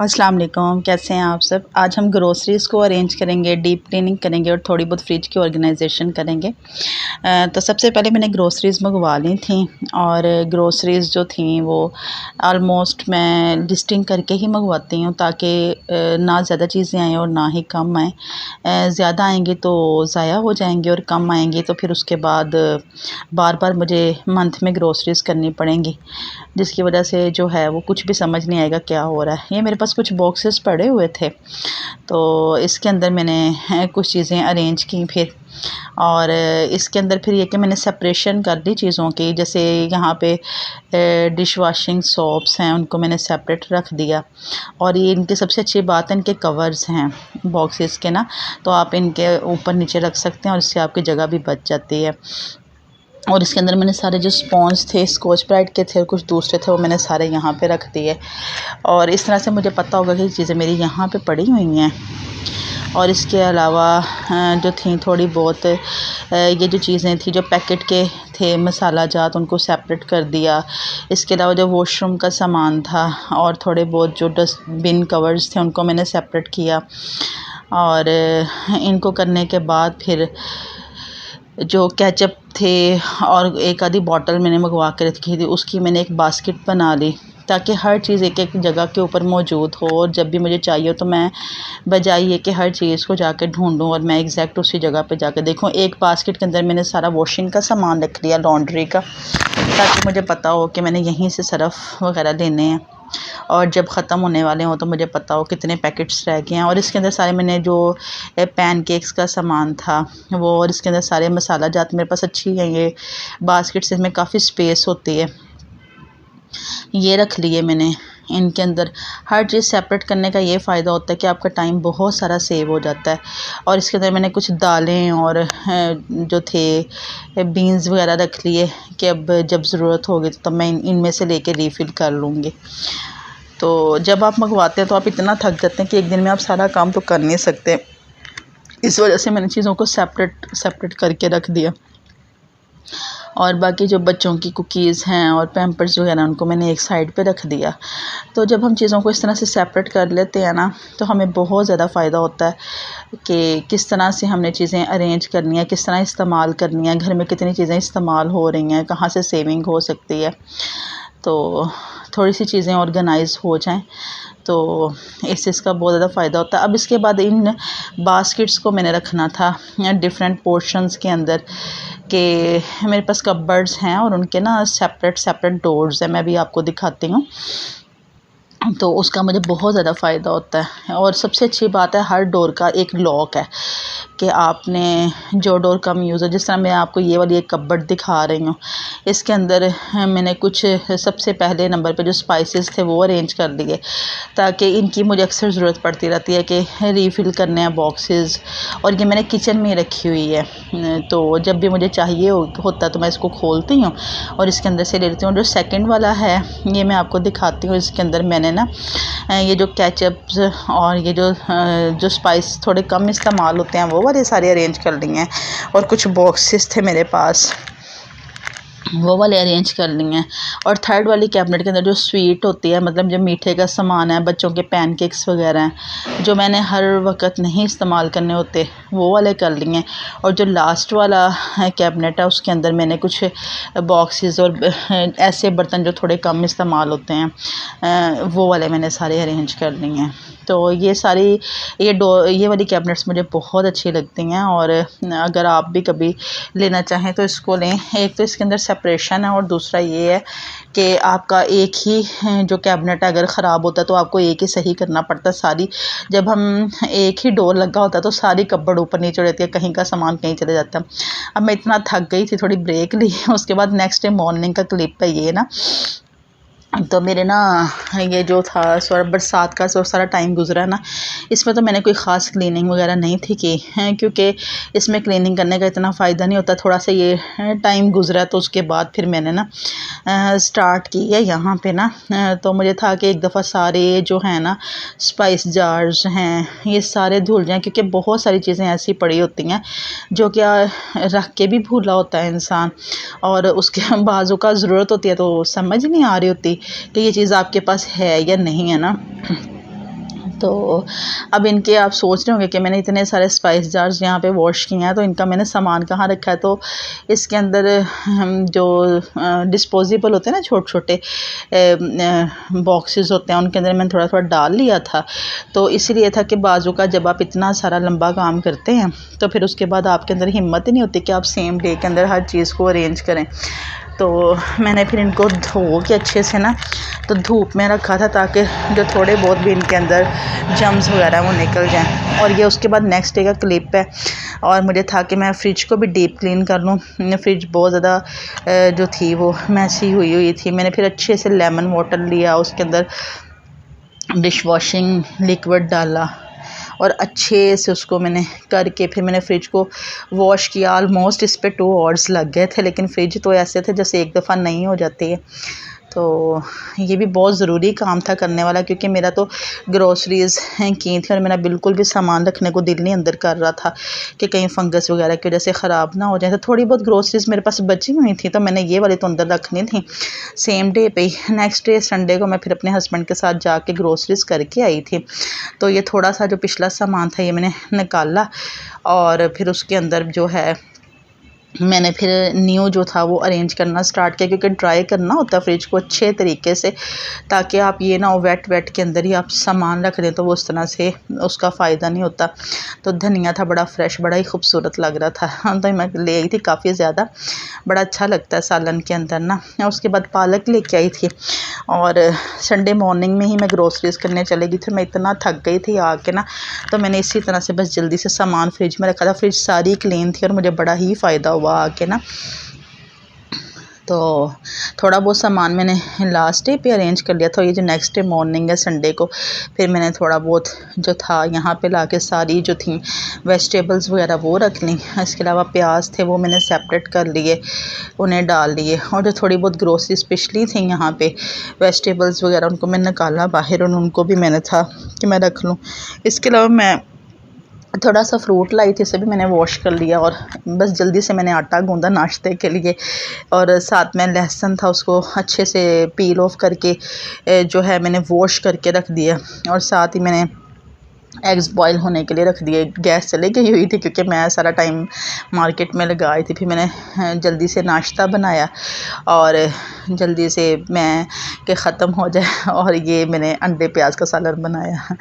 अस्सलाम वालेकुम, कैसे हैं आप सब। आज हम ग्रोसरीज़ को अरेंज करेंगे, डीप क्लीनिंग करेंगे और थोड़ी बहुत फ्रिज की ऑर्गेनाइजेशन करेंगे। तो सबसे पहले मैंने ग्रोसरीज़ मंगवा ली थी और ग्रोसरीज़ जो थी वो ऑलमोस्ट मैं लिस्टिंग करके ही मंगवाती हूँ ताकि ना ज़्यादा चीज़ें आएँ और ना ही कम आएँ। ज़्यादा आएंगी तो ज़ाया हो जाएंगी और कम आएंगी तो फिर उसके बाद बार बार मुझे मंथ में ग्रोसरीज़ करनी पड़ेंगी, जिसकी वजह से जो है वो कुछ भी समझ नहीं आएगा क्या हो रहा है। ये मेरे पास कुछ बॉक्सेस पड़े हुए थे तो इसके अंदर मैंने कुछ चीज़ें अरेंज की फिर, और इसके अंदर फिर ये कि मैंने सेपरेशन कर दी चीज़ों की। जैसे यहाँ पे डिश वॉशिंग सोप्स हैं, उनको मैंने सेपरेट रख दिया। और ये इनकी सबसे अच्छी बात है इनके कवर्स हैं बॉक्सेस के ना, तो आप इनके ऊपर नीचे रख सकते हैं और इससे आपकी जगह भी बच जाती है। और इसके अंदर मैंने सारे जो स्पॉन्ज थे स्कॉच ब्राइट के थे और कुछ दूसरे थे वो मैंने सारे यहाँ पे रख दिए। और इस तरह से मुझे पता होगा कि चीज़ें मेरी यहाँ पे पड़ी हुई हैं। और इसके अलावा जो थी थोड़ी बहुत ये जो चीज़ें थी जो पैकेट के थे मसाला जात, उनको सेपरेट कर दिया। इसके अलावा जो वॉशरूम का सामान था और थोड़े बहुत जो डस्टबिन कवर्स थे उनको मैंने सेपरेट किया। और इनको करने के बाद फिर जो केचप थे और एक आधी बॉटल मैंने मंगवा के रखी थी, उसकी मैंने एक बास्केट बना ली ताकि हर चीज़ एक एक जगह के ऊपर मौजूद हो। और जब भी मुझे चाहिए हो तो मैं बजाय ये कि हर चीज़ को जाके ढूंढूं और मैं एग्जैक्ट उसी जगह पे जाके देखूं। एक बास्केट के अंदर मैंने सारा वॉशिंग का सामान रख लिया, लॉन्ड्री का, ताकि मुझे पता हो कि मैंने यहीं से सर्फ़ वगैरह लेने हैं और जब ख़त्म होने वाले हों तो मुझे पता हो कितने पैकेट्स रह गए हैं। और इसके अंदर सारे मैंने जो पैनकेक्स का सामान था वो, और इसके अंदर सारे मसाला जात मेरे पास अच्छी है ये बास्केट्स, इसमें काफ़ी स्पेस होती है, ये रख लिए मैंने। इनके अंदर हर चीज़ सेपरेट करने का ये फ़ायदा होता है कि आपका टाइम बहुत सारा सेव हो जाता है। और इसके अंदर मैंने कुछ दालें और जो थे बीन्स वगैरह रख लिए कि अब जब ज़रूरत होगी तो तब मैं इनमें से लेके रीफ़िल कर लूँगी। तो जब आप मंगवाते हैं तो आप इतना थक जाते हैं कि एक दिन में आप सारा काम तो कर नहीं सकते, इस वजह से मैंने चीज़ों को सेपरेट करके रख दिया। और बाकी जो बच्चों की कुकीज़ हैं और पैम्पर्स वगैरह उनको मैंने एक साइड पे रख दिया। तो जब हम चीज़ों को इस तरह से सेपरेट कर लेते हैं ना तो हमें बहुत ज़्यादा फ़ायदा होता है कि किस तरह से हमने चीज़ें अरेंज करनी है, किस तरह इस्तेमाल करनी है, घर में कितनी चीज़ें इस्तेमाल हो रही हैं, कहाँ से सेविंग हो सकती है। तो थोड़ी सी चीज़ें ऑर्गेनाइज़ हो जाएं तो इस चीज़ का बहुत ज़्यादा फ़ायदा होता है। अब इसके बाद इन बास्केट्स को मैंने रखना था डिफरेंट पोर्शंस के अंदर, कि मेरे पास कपबर्ड्स हैं और उनके ना सेपरेट डोर्स हैं, मैं भी आपको दिखाती हूँ। तो उसका मुझे बहुत ज़्यादा फ़ायदा होता है। और सबसे अच्छी बात है हर डोर का एक लॉक है कि आपने जो डोर कम यूज़ हो, जिस तरह मैं आपको ये वाली एक कपबोर्ड दिखा रही हूँ, इसके अंदर मैंने कुछ सबसे पहले नंबर पे जो स्पाइसेस थे वो अरेंज कर लिए ताकि इनकी मुझे अक्सर ज़रूरत पड़ती रहती है कि रीफ़िल करने हैं बॉक्सेस। और ये मैंने किचन में रखी हुई है, तो जब भी मुझे चाहिए होता तो मैं इसको खोलती हूँ और इसके अंदर से ले लेती हूँ। जो सेकंड वाला है ये मैं आपको दिखाती हूँ, इसके अंदर मैंने ना ये जो केचप्स और ये जो स्पाइस थोड़े कम इस्तेमाल होते हैं वो वाले सारे अरेंज कर लिए हैं। और कुछ बॉक्सेस थे मेरे पास वो वाले अरेंज कर लिए हैं। और थर्ड वाली कैबिनेट के अंदर जो स्वीट होती है, मतलब जो मीठे का सामान है, बच्चों के पैनकेक्स वगैरह हैं जो मैंने हर वक्त नहीं इस्तेमाल करने होते वो वाले कर लिए हैं। और जो लास्ट वाला कैबिनेट है उसके अंदर मैंने कुछ बॉक्सेस और ऐसे बर्तन जो थोड़े कम इस्तेमाल होते हैं वो वाले मैंने सारे अरेंज कर लिए हैं। तो ये सारी ये वाली कैबिनेट्स मुझे बहुत अच्छी लगती हैं और अगर आप भी कभी लेना चाहें तो इसको लें। एक तो इसके अंदर सेपरेशन है और दूसरा ये है कि आपका एक ही जो कैबिनेट अगर ख़राब होता है तो आपको एक ही सही करना पड़ता है। सारी जब हम एक ही डोर लगा होता है तो सारी कपबोर्ड ऊपर नीचे रहती है, कहीं का सामान कहीं चले जाता है। अब मैं इतना थक गई थी, थोड़ी ब्रेक ली, उसके बाद नेक्स्ट डे मॉर्निंग का क्लिप है ये ना। तो मेरे ना ये जो था बरसात का जो सारा टाइम गुजरा ना, इसमें तो मैंने कोई ख़ास क्लीनिंग वगैरह नहीं थी की है, क्योंकि इसमें क्लीनिंग करने का इतना फ़ायदा नहीं होता। थोड़ा सा ये टाइम गुजरा तो उसके बाद फिर मैंने ना स्टार्ट की है यहाँ पे ना। तो मुझे था कि एक दफ़ा सारे जो है ना स्पाइस जार्स हैं ये सारे धुल जाएँ, क्योंकि बहुत सारी चीज़ें ऐसी पड़ी होती हैं जो क्या रख के भी भूला होता है इंसान, और उसके बाज़ों का ज़रूरत होती है तो समझ नहीं आ रही होती कि ये चीज़ आपके पास है या नहीं है ना। तो अब इनके आप सोच रहे होंगे कि मैंने इतने सारे स्पाइस जार्स यहाँ पे वॉश किए हैं, तो इनका मैंने सामान कहाँ रखा है। तो इसके अंदर जो डिस्पोजेबल होते हैं ना छोटे छोटे बॉक्सेस होते हैं, उनके अंदर मैंने थोड़ा थोड़ा डाल लिया था। तो इसीलिए था कि बाजू का जब आप इतना सारा लंबा काम करते हैं तो फिर उसके बाद आपके अंदर हिम्मत ही नहीं होती कि आप सेम डे के अंदर हर चीज़ को अरेंज करें। तो मैंने फिर इनको धो के अच्छे से ना तो धूप में रखा था, ताकि जो थोड़े बहुत भी इनके अंदर जम्स वगैरह वो निकल जाएं। और ये उसके बाद नेक्स्ट डे का क्लिप है। और मुझे था कि मैं फ़्रिज को भी डीप क्लीन कर लूँ। फ्रिज बहुत ज़्यादा जो थी वो मैसी हुई थी। मैंने फिर अच्छे से लेमन वाटर लिया, उसके अंदर डिश वॉशिंग लिक्विड डाला और अच्छे से उसको मैंने करके फिर मैंने फ़्रिज को वॉश किया। ऑलमोस्ट इस पे 2 आवर्स लग गए थे, लेकिन फ्रिज तो ऐसे थे जैसे एक दफ़ा नहीं हो जाती है। तो ये भी बहुत ज़रूरी काम था करने वाला, क्योंकि मेरा तो ग्रोसरीज़ की थी और मेरा बिल्कुल भी सामान रखने को दिल नहीं अंदर कर रहा था कि कहीं फंगस वगैरह की वजह से ख़राब ना हो जाए। तो थोड़ी बहुत ग्रोसरीज़ मेरे पास बची हुई थी, तो मैंने ये वाली तो अंदर रखनी थी सेम डे पे ही। नेक्स्ट डे संडे को मैं फिर अपने हस्बैंड के साथ जाके ग्रोसरीज़ करके आई थी। तो ये थोड़ा सा जो पिछला सामान था ये मैंने निकाला और फिर उसके अंदर जो है मैंने फिर न्यू जो था वो अरेंज करना स्टार्ट किया, क्योंकि ड्राई करना होता है फ्रिज को अच्छे तरीके से, ताकि आप ये ना हो वेट के अंदर ही आप सामान रख दें तो वो उस तरह से उसका फ़ायदा नहीं होता। तो धनिया था बड़ा फ्रेश, बड़ा ही खूबसूरत लग रहा था। तो मैं ले आई थी काफ़ी ज़्यादा, बड़ा अच्छा लगता है सालन के अंदर ना। उसके बाद पालक लेके आई थी और संडे मॉर्निंग में ही मैं ग्रोसरीज करने चली गई थी। मैं इतना थक गई थी आके ना, तो मैंने इसी तरह से बस जल्दी से सामान फ्रिज में रखा था। फ्रिज सारी क्लीन थी और मुझे बड़ा ही फ़ायदा हुआ आके ना। तो थोड़ा बहुत सामान मैंने लास्ट डे पे अरेंज कर लिया था। ये जो नेक्स्ट डे मॉर्निंग है संडे को, फिर मैंने थोड़ा बहुत जो था यहाँ पे लाके सारी जो थी वेजिटेबल्स वगैरह वो रख ली। इसके अलावा प्याज थे वो मैंने सेपरेट कर लिए, उन्हें डाल लिए। और जो थोड़ी बहुत ग्रोसरीज पिछली थी यहाँ पे वेजिटेबल्स वगैरह, उनको मैंने निकाला बाहर और उनको भी मैंने था कि मैं रख लूँ। इसके अलावा मैं थोड़ा सा फ्रूट लाई थी, इसे भी मैंने वॉश कर लिया और बस जल्दी से मैंने आटा गूंदा नाश्ते के लिए। और साथ में लहसुन था, उसको अच्छे से पील ऑफ करके जो है मैंने वॉश करके रख दिया। और साथ ही मैंने एग्स बॉईल होने के लिए रख दिए। गैस चली गई हुई थी क्योंकि मैं सारा टाइम मार्केट में लगाई थी। फिर मैंने जल्दी से नाश्ता बनाया और जल्दी से मैं कि ख़त्म हो जाए, और ये मैंने अंडे प्याज का सालन बनाया।